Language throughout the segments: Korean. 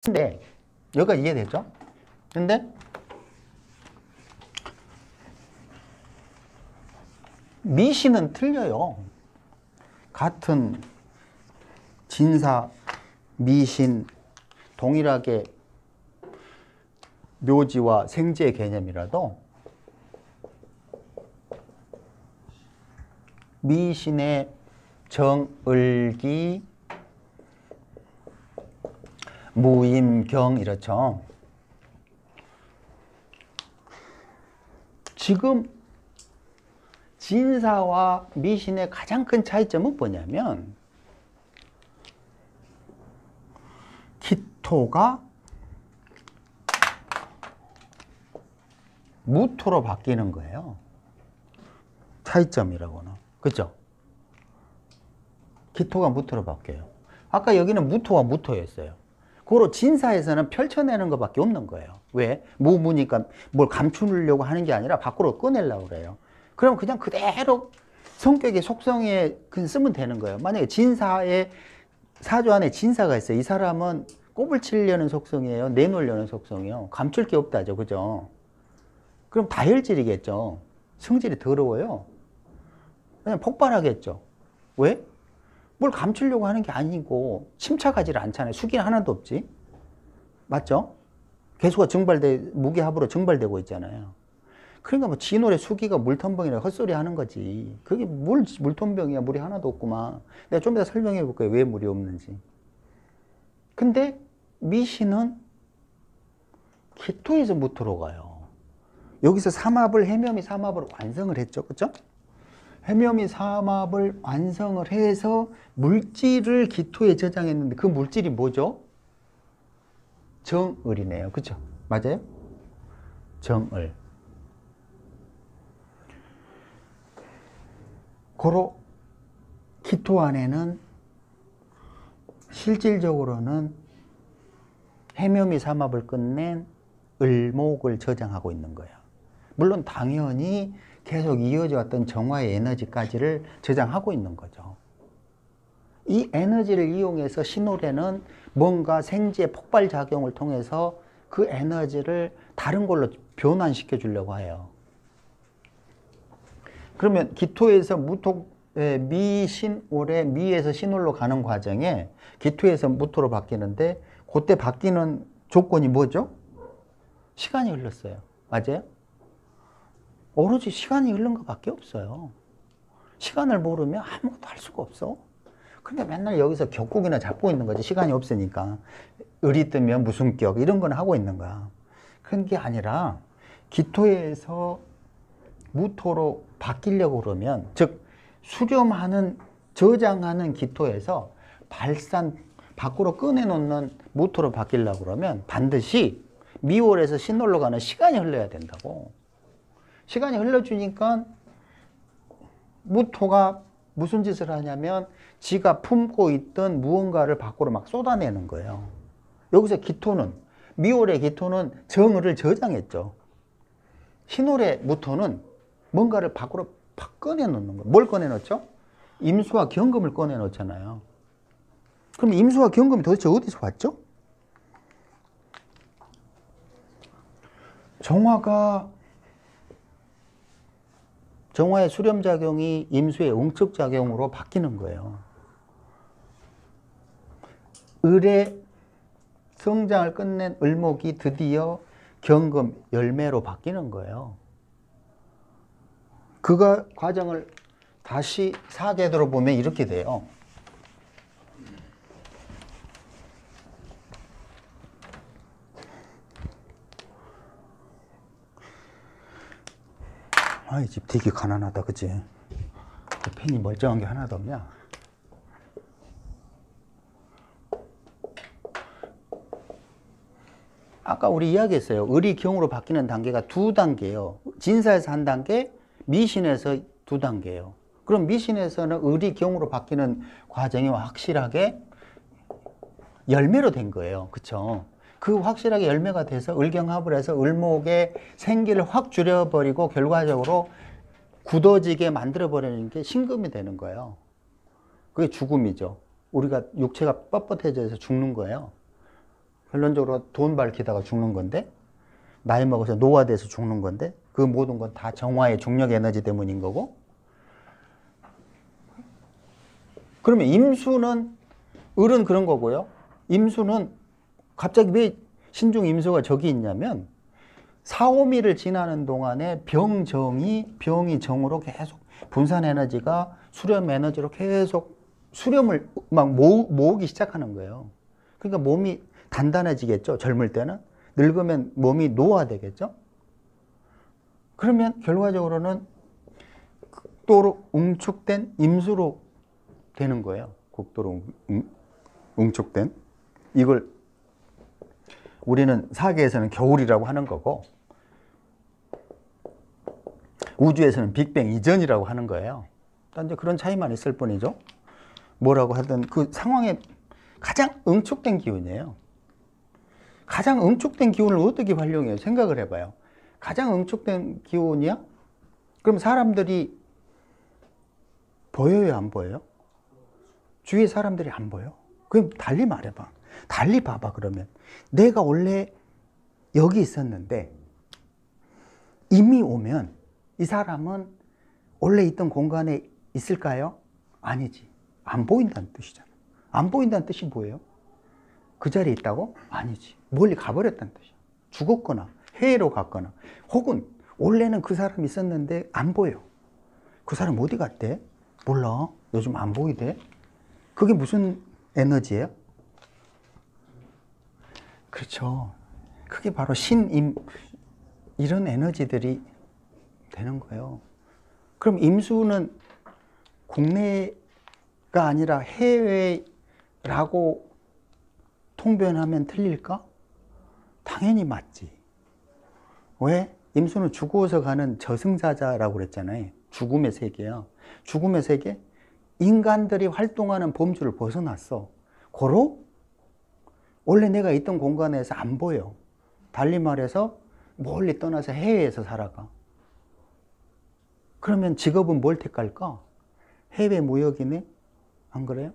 근데 여기가 이해되죠? 근데 미신은 틀려요. 같은 진사, 미신, 동일하게 묘지와 생지의 개념이라도 미신의 정을기, 무임경 이렇죠. 지금 진사와 미신의 가장 큰 차이점은 뭐냐면 기토가 무토로 바뀌는 거예요. 차이점이라고는. 그죠? 기토가 무토로 바뀌어요. 아까 여기는 무토와 무토였어요. 그거로 진사에서는 펼쳐내는 것밖에 없는 거예요. 왜? 무무니까 뭘 감추려고 하는 게 아니라 밖으로 꺼내려고 그래요. 그럼 그냥 그대로 성격의 속성에 그냥 쓰면 되는 거예요. 만약에 진사의 사주 안에 진사가 있어요. 이 사람은 꼽을 치려는 속성이에요. 내놓으려는 속성이에요. 감출 게 없다죠. 그죠? 그럼 다혈질이겠죠. 성질이 더러워요. 그냥 폭발하겠죠. 왜? 뭘 감추려고 하는 게 아니고 침착하지를 않잖아요. 수기는 하나도 없지. 맞죠? 개수가 무기합으로 증발되고 있잖아요. 그러니까 뭐 진월의 수기가 물텀병이라 헛소리 하는 거지. 그게 물텀병이야. 물이 하나도 없구만. 내가 좀 이따 설명해 볼 거예요. 왜 물이 없는지. 근데 미신은 기토에서 무토로 가요. 여기서 해묘미 삼합을 완성을 했죠. 그죠? 해묘미 삼합을 완성을 해서 물질을 기토에 저장했는데 그 물질이 뭐죠? 정을이네요. 그죠? 맞아요? 정을. 고로 기토 안에는 실질적으로는 해묘미 삼합을 끝낸 을목을 저장하고 있는 거예요. 물론 당연히 계속 이어져 왔던 정화의 에너지까지를 저장하고 있는 거죠. 이 에너지를 이용해서 신홀에는 뭔가 생지의 폭발작용을 통해서 그 에너지를 다른 걸로 변환시켜 주려고 해요. 그러면 기토에서 미신홀에 미에서 신홀로 가는 과정에 기토에서 무토로 바뀌는데 그때 바뀌는 조건이 뭐죠? 시간이 흘렀어요. 맞아요? 오로지 시간이 흐른 것밖에 없어요. 시간을 모르면 아무것도 할 수가 없어. 근데 맨날 여기서 격국이나 잡고 있는 거지. 시간이 없으니까. 을이 뜨면 무슨 격 이런 건 하고 있는 거야. 그런 게 아니라 기토에서 무토로 바뀌려고 그러면, 즉 수렴하는 저장하는 기토에서 밖으로 꺼내놓는 무토로 바뀌려고 그러면 반드시 미월에서 신월로 가는 시간이 흘러야 된다고. 시간이 흘러주니까 무토가 무슨 짓을 하냐면 지가 품고 있던 무언가를 밖으로 막 쏟아내는 거예요. 여기서 미월의 기토는 정을을 저장했죠. 신월의 무토는 뭔가를 밖으로 팍 꺼내놓는 거예요. 뭘 꺼내놓죠? 임수와 경금을 꺼내놓잖아요. 그럼 임수와 경금이 도대체 어디서 왔죠? 정화의 수렴작용이 임수의 응축작용으로 바뀌는 거예요. 을의 성장을 끝낸 을목이 드디어 경금, 열매로 바뀌는 거예요. 그 과정을 다시 사계도로 보면 이렇게 돼요. 이 집 되게 가난하다, 그치? 펜이 멀쩡한 게 하나도 없냐? 아까 우리 이야기했어요. 을이 경으로 바뀌는 단계가 2단계예요. 진사에서 1단계, 미신에서 2단계예요. 그럼 미신에서는 을이 경으로 바뀌는 과정이 확실하게 열매로 된 거예요. 그쵸? 그 확실하게 열매가 돼서 을경합을 해서 을목의 생기를 확 줄여버리고 결과적으로 굳어지게 만들어버리는 게 신금이 되는 거예요. 그게 죽음이죠. 우리가 육체가 뻣뻣해져서 죽는 거예요. 결론적으로 돈 밝히다가 죽는 건데, 나이 먹어서 노화돼서 죽는 건데, 그 모든 건 다 정화의 중력 에너지 때문인 거고. 그러면 임수는, 을은 그런 거고요. 임수는 갑자기 왜 신중 임수가 저기 있냐면, 4, 5미를 지나는 동안에 병이 정으로 계속 분산 에너지가 수렴 에너지로 계속 수렴을 막 모으기 시작하는 거예요. 그러니까 몸이 단단해지겠죠. 젊을 때는. 늙으면 몸이 노화되겠죠. 그러면 결과적으로는 극도로 응축된 임수로 되는 거예요. 극도로 응축된. 이걸 우리는 사계에서는 겨울이라고 하는 거고, 우주에서는 빅뱅 이전이라고 하는 거예요. 이제 그런 차이만 있을 뿐이죠. 뭐라고 하든 그 상황에 가장 응축된 기운이에요. 가장 응축된 기운을 어떻게 활용해요? 생각을 해봐요. 가장 응축된 기운이야? 그럼 사람들이 보여요, 안 보여요? 주위에 사람들이 안 보여. 그럼 달리 말해봐. 달리 봐봐, 그러면. 내가 원래 여기 있었는데, 이미 오면 이 사람은 원래 있던 공간에 있을까요? 아니지. 안 보인다는 뜻이잖아. 안 보인다는 뜻이 뭐예요? 그 자리에 있다고? 아니지. 멀리 가버렸다는 뜻이야. 죽었거나 해외로 갔거나, 혹은 원래는 그 사람이 있었는데 안 보여. 그 사람 어디 갔대? 몰라. 요즘 안 보이대. 그게 무슨 에너지예요? 그렇죠. 그게 바로 신임, 이런 에너지들이 되는 거예요. 그럼 임수는 국내가 아니라 해외라고 통변하면 틀릴까? 당연히 맞지. 왜? 임수는 죽어서 가는 저승사자라고 그랬잖아요. 죽음의 세계야. 죽음의 세계? 인간들이 활동하는 범주를 벗어났어. 고로 원래 내가 있던 공간에서 안 보여. 달리 말해서 멀리 떠나서 해외에서 살아가. 그러면 직업은 뭘 택할까? 해외 무역이네? 안 그래요?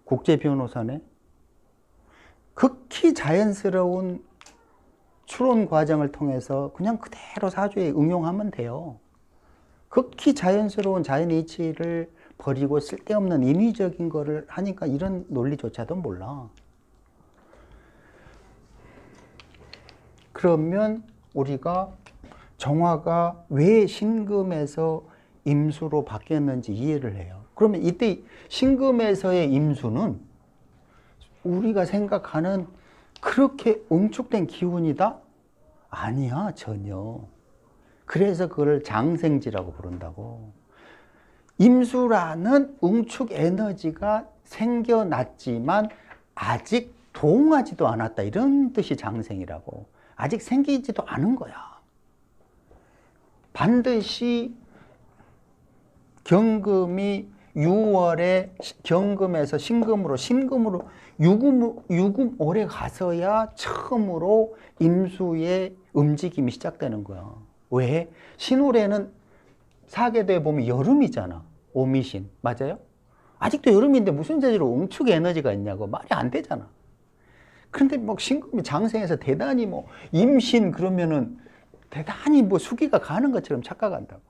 국제 변호사네? 극히 자연스러운 추론 과정을 통해서 그냥 그대로 사주에 응용하면 돼요. 극히 자연스러운 자연의 이치를 버리고 쓸데없는 인위적인 거를 하니까 이런 논리조차도 몰라. 그러면 우리가 정화가 왜 신금에서 임수로 바뀌었는지 이해를 해요. 그러면 이때 신금에서의 임수는 우리가 생각하는 그렇게 응축된 기운이다? 아니야, 전혀. 그래서 그걸 장생지라고 부른다고. 임수라는 응축 에너지가 생겨났지만 아직 동하지도 않았다, 이런 뜻이 장생이라고. 아직 생기지도 않은 거야. 반드시 경금이 6월에 경금에서 신금으로 유금 오래 가서야 처음으로 임수의 움직임이 시작되는 거야. 왜? 신월에는 사계도에 보면 여름이잖아. 오미신. 맞아요? 아직도 여름인데 무슨 재주로 응축 에너지가 있냐고. 말이 안 되잖아. 그런데 뭐 신금이 장생해서 대단히 뭐 임신 그러면은 대단히 뭐 수기가 가는 것처럼 착각한다고.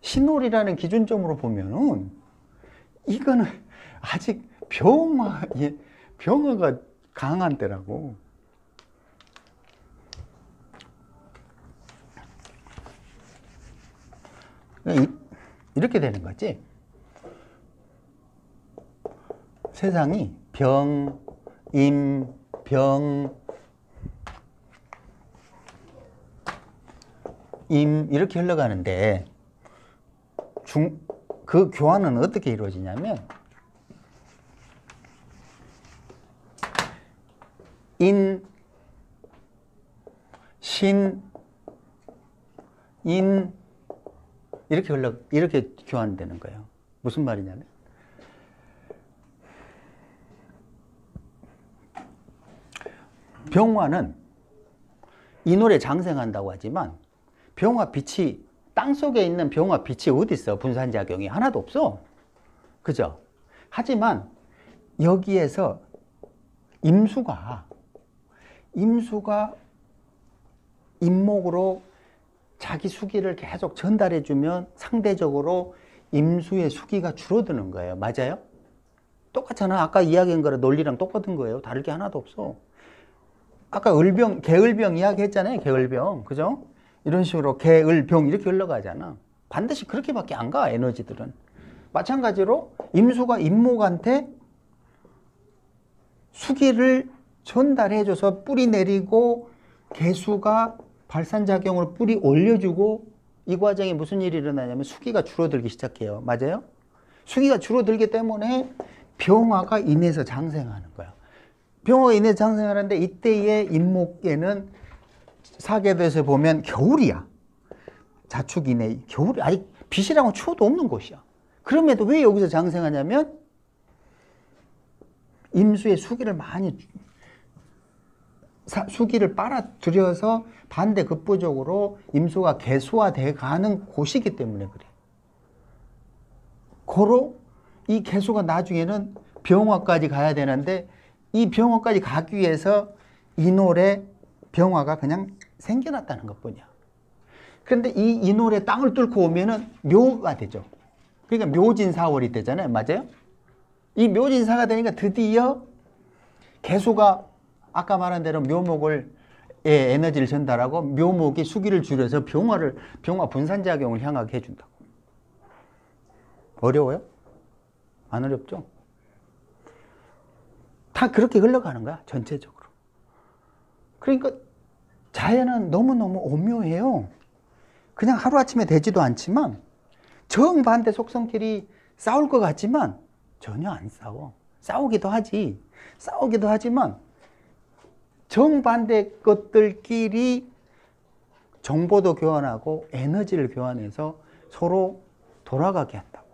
신월이라는 기준점으로 보면은 이거는 아직 병화가 강한 때라고. 이렇게 되는 거지. 세상이 병, 임, 병, 임 이렇게 흘러가는데 그 교환은 어떻게 이루어지냐면 인, 신, 인 이렇게 교환되는 거예요. 무슨 말이냐면 병화는 인월에 장생한다고 하지만 병화 빛이 땅속에 있는 병화 빛이 어디 있어? 분산작용이 하나도 없어. 그죠? 하지만 여기에서 임수가 임목으로 자기 수기를 계속 전달해주면 상대적으로 임수의 수기가 줄어드는 거예요. 맞아요? 똑같잖아. 아까 이야기한 거랑 논리랑 똑같은 거예요. 다를 게 하나도 없어. 아까 개을병 이야기했잖아요. 개을병. 그죠? 이런 식으로 개을병 이렇게 흘러가잖아. 반드시 그렇게밖에 안 가, 에너지들은. 마찬가지로 임수가 임목한테 수기를 전달해줘서 뿌리 내리고 개수가 발산작용으로 뿌리 올려주고 이 과정에 무슨 일이 일어나냐면 수기가 줄어들기 시작해요. 맞아요? 수기가 줄어들기 때문에 병화가 인해서 장생하는 거야. 병화가 인해서 장생하는데 이때의 임목에는 사계도에서 보면 겨울이야. 자축이네. 겨울이 아직 빛이라고 추워도 없는 곳이야. 그럼에도 왜 여기서 장생하냐면 임수의 수기를 수기를 빨아들여서 반대급부적으로 임수가 개수화돼 가는 곳이기 때문에 그래. 고로 이 개수가 나중에는 병화까지 가야 되는데 이 병화까지 가기 위해서 이놀에 병화가 그냥 생겨났다는 것뿐이야. 그런데 이 이놀에 땅을 뚫고 오면은 묘가 되죠. 그러니까 묘진사월이 되잖아요. 맞아요? 이 묘진사가 되니까 드디어 개수가 아까 말한 대로 묘목을 에너지를 전달하고 묘목이 수기를 줄여서 병화 분산작용을 향하게 해준다고. 어려워요? 안 어렵죠? 다 그렇게 흘러가는 거야, 전체적으로. 그러니까 자연은 너무너무 오묘해요. 그냥 하루아침에 되지도 않지만 정반대 속성끼리 싸울 것 같지만 전혀 안 싸워. 싸우기도 하지만 정반대 것들끼리 정보도 교환하고 에너지를 교환해서 서로 돌아가게 한다고.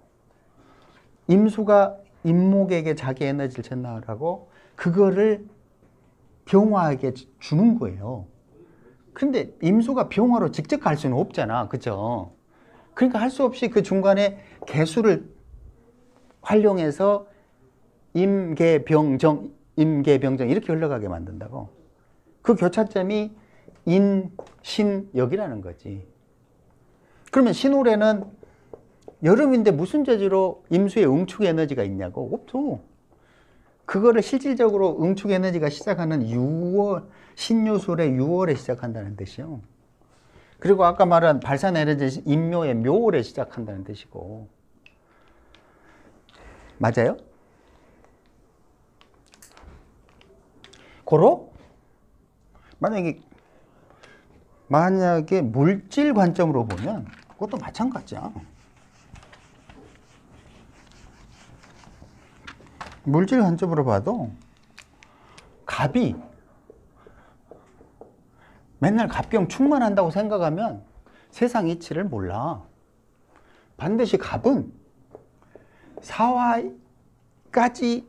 임수가 임목에게 자기 에너지를 전달하고 그거를 병화에게 주는 거예요. 근데 임수가 병화로 직접 갈 수는 없잖아. 그죠? 그러니까 할 수 없이 그 중간에 개수를 활용해서 임계병정 이렇게 흘러가게 만든다고. 그 교차점이 인신역이라는 거지. 그러면 신월에는 여름인데 무슨 재주로 임수의 응축 에너지가 있냐고? 없어. 그거를 실질적으로 응축 에너지가 시작하는 6월, 신유술의 6월에 시작한다는 뜻이요. 그리고 아까 말한 발산 에너지 인묘의 묘월에 시작한다는 뜻이고. 맞아요? 고로 만약에 물질 관점으로 보면 그것도 마찬가지야. 물질 관점으로 봐도 갑이 맨날 갑경 충만한다고 생각하면 세상 이치를 몰라. 반드시 갑은 사화까지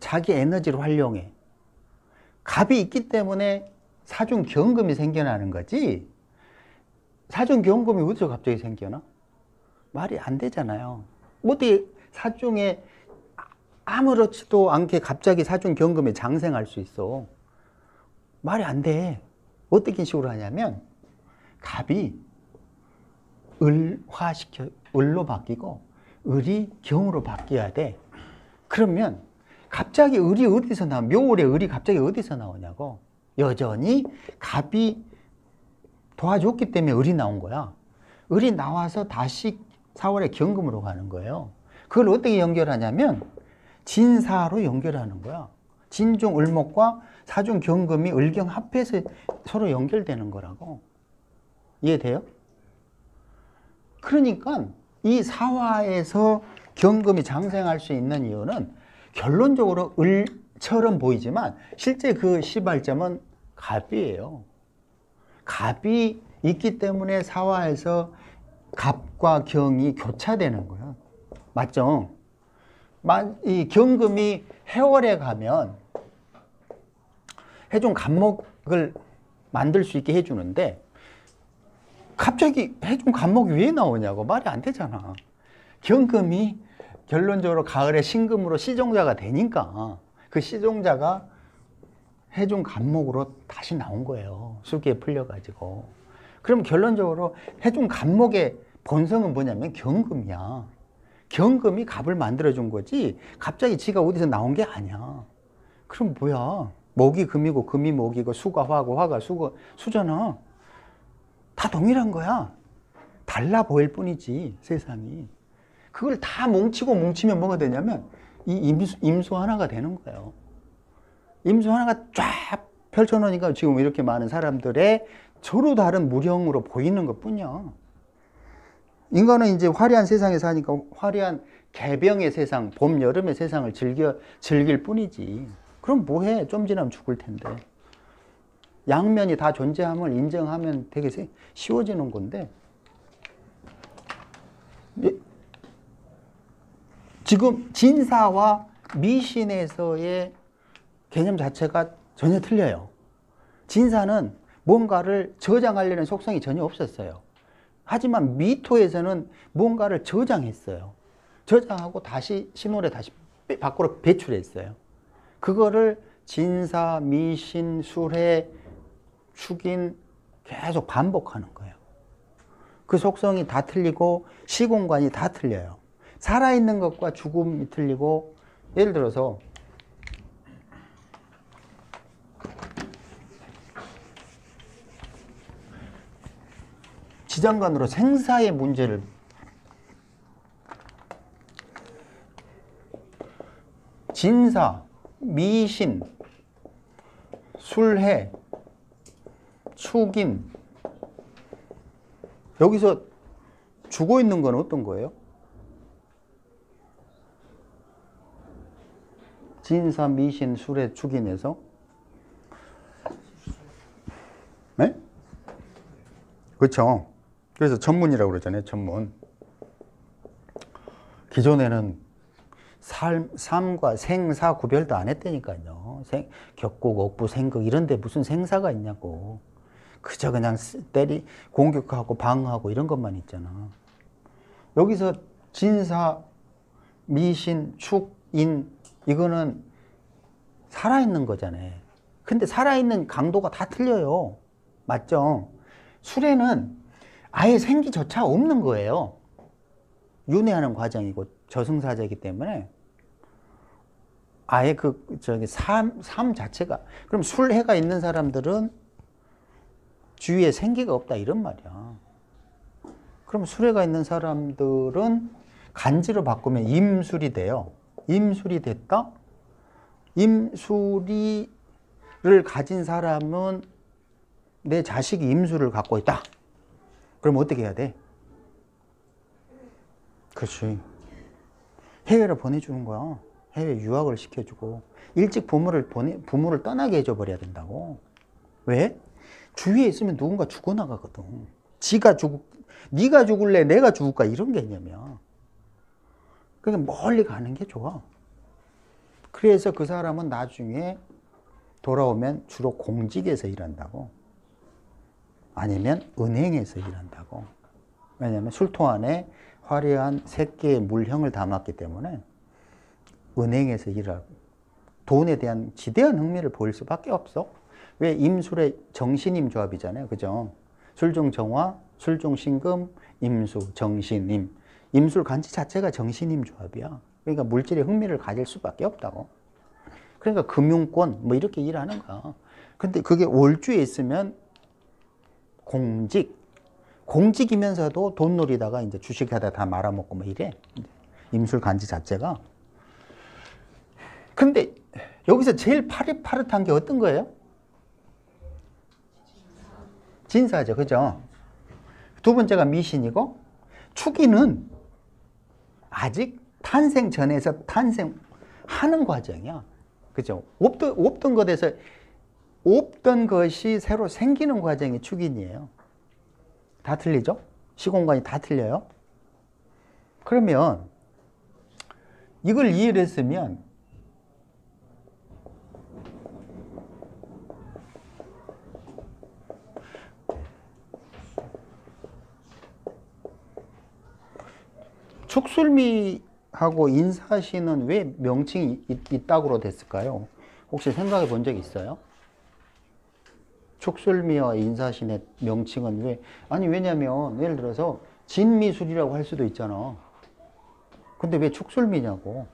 자기 에너지를 활용해. 갑이 있기 때문에 사중경금이 생겨나는 거지. 사중경금이 어디서 갑자기 생겨나? 말이 안 되잖아요. 어떻게 사중에 아무렇지도 않게 갑자기 사중경금이 장생할 수 있어? 말이 안 돼. 어떻게 식으로 하냐면 갑이 을로 바뀌고 을이 경으로 바뀌어야 돼. 그러면 갑자기 을이 어디서 나와? 묘월에 을이 갑자기 어디서 나오냐고. 여전히 갑이 도와줬기 때문에 을이 나온 거야. 을이 나와서 다시 4월에 경금으로 가는 거예요. 그걸 어떻게 연결하냐면 진사로 연결하는 거야. 진중 을목과 사중 경금이 을경 합해서 서로 연결되는 거라고. 이해돼요? 그러니까 이 사화에서 경금이 장생할 수 있는 이유는 결론적으로 을처럼 보이지만 실제 그 시발점은 갑이에요. 갑이 있기 때문에 사화에서 갑과 경이 교차되는 거야. 맞죠? 이 경금이 해월에 가면 해중 갑목을 만들 수 있게 해주는데 갑자기 해중 갑목이 왜 나오냐고. 말이 안 되잖아. 경금이 결론적으로 가을에 신금으로 시종자가 되니까 그 시종자가 해중 간목으로 다시 나온 거예요. 술기에 풀려가지고. 그럼 결론적으로 해중 간목의 본성은 뭐냐면 경금이야. 경금이 갑을 만들어준 거지 갑자기 지가 어디서 나온 게 아니야. 그럼 뭐야? 목이 금이고 금이 목이고 수가 화고 화가 수잖아. 다 동일한 거야. 달라 보일 뿐이지 세상이. 그걸 다 뭉치면 뭐가 되냐면 이 임수 하나가 되는 거예요. 임수 하나가 쫙 펼쳐놓으니까 지금 이렇게 많은 사람들의 서로 다른 무령으로 보이는 것 뿐이야. 인간은 이제 화려한 세상에 사니까 화려한 개병의 세상, 봄, 여름의 세상을 즐길 뿐이지. 그럼 뭐해? 좀 지나면 죽을 텐데. 양면이 다 존재함을 인정하면 되게 쉬워지는 건데, 지금 진사와 미신에서의 개념 자체가 전혀 틀려요. 진사는 뭔가를 저장하려는 속성이 전혀 없었어요. 하지만 미토에서는 뭔가를 저장했어요. 저장하고 다시 신호를 다시 밖으로 배출했어요. 그거를 진사, 미신, 술해, 축인 계속 반복하는 거예요. 그 속성이 다 틀리고 시공간이 다 틀려요. 살아있는 것과 죽음이 틀리고, 예를 들어서 지장간으로 생사의 문제를 진사, 미신, 술해, 축인, 여기서 죽어 있는 건 어떤 거예요? 진사, 미신, 술해, 축인에서 네? 그렇죠. 그래서 천문이라고 그러잖아요. 천문. 기존에는 삶과 생사 구별도 안 했다니까요. 격국, 억부, 생극 이런 데 무슨 생사가 있냐고. 그저 그냥 공격하고 방어하고 이런 것만 있잖아. 여기서 진사, 미신, 축, 인 이거는 살아있는 거잖아요. 근데 살아있는 강도가 다 틀려요. 맞죠? 술에는 아예 생기조차 없는 거예요. 윤회하는 과정이고 저승사자이기 때문에 아예 삶 자체가. 그럼 술해가 있는 사람들은 주위에 생기가 없다 이런 말이야. 그럼 술해가 있는 사람들은 간지로 바꾸면 임술이 돼요. 임술이 됐다? 임술이를 가진 사람은 내 자식이 임술을 갖고 있다. 그럼 어떻게 해야 돼? 그렇지. 해외로 보내주는 거야. 해외 유학을 시켜주고 일찍 부모를 떠나게 해줘버려야 된다고. 왜? 주위에 있으면 누군가 죽어나가거든. 네가 죽을래 내가 죽을까 이런 개념이야. 그러니까 멀리 가는 게 좋아. 그래서 그 사람은 나중에 돌아오면 주로 공직에서 일한다고. 아니면 은행에서 일한다고. 왜냐하면 술통 안에 화려한 색계의 물형을 담았기 때문에 은행에서 일하고 돈에 대한 지대한 흥미를 보일 수밖에 없어. 왜? 임술의 정신임 조합이잖아요. 그죠? 술중정화, 술중신금, 임수, 정신임. 임술 간지 자체가 정신임 조합이야. 그러니까 물질에 흥미를 가질 수밖에 없다고. 그러니까 금융권 뭐 이렇게 일하는 거야. 근데 그게 월주에 있으면 공직이면서도 돈 노리다가 이제 주식하다 다 말아먹고 뭐 이래. 임술 간지 자체가. 근데 여기서 제일 파릇파릇한 게 어떤 거예요? 진사죠. 그죠? 두 번째가 미신이고, 축인은 아직 탄생 전에서 탄생하는 과정이야. 그죠? 없던 것이 새로 생기는 과정이 축인이에요. 다 틀리죠? 시공간이 다 틀려요. 그러면 이걸 이해를 했으면 축술미하고 인사시는 왜 명칭이 이따구로 됐을까요? 혹시 생각해 본 적 있어요? 축술미와 인사신의 명칭은 왜? 아니, 왜냐면, 예를 들어서, 진미술이라고 할 수도 있잖아. 근데 왜 축술미냐고.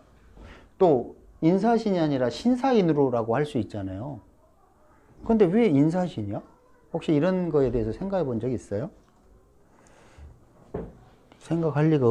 또, 인사신이 아니라 신사인으로라고 할 수 있잖아요. 근데 왜 인사신이야? 혹시 이런 거에 대해서 생각해 본 적 있어요? 생각할 리가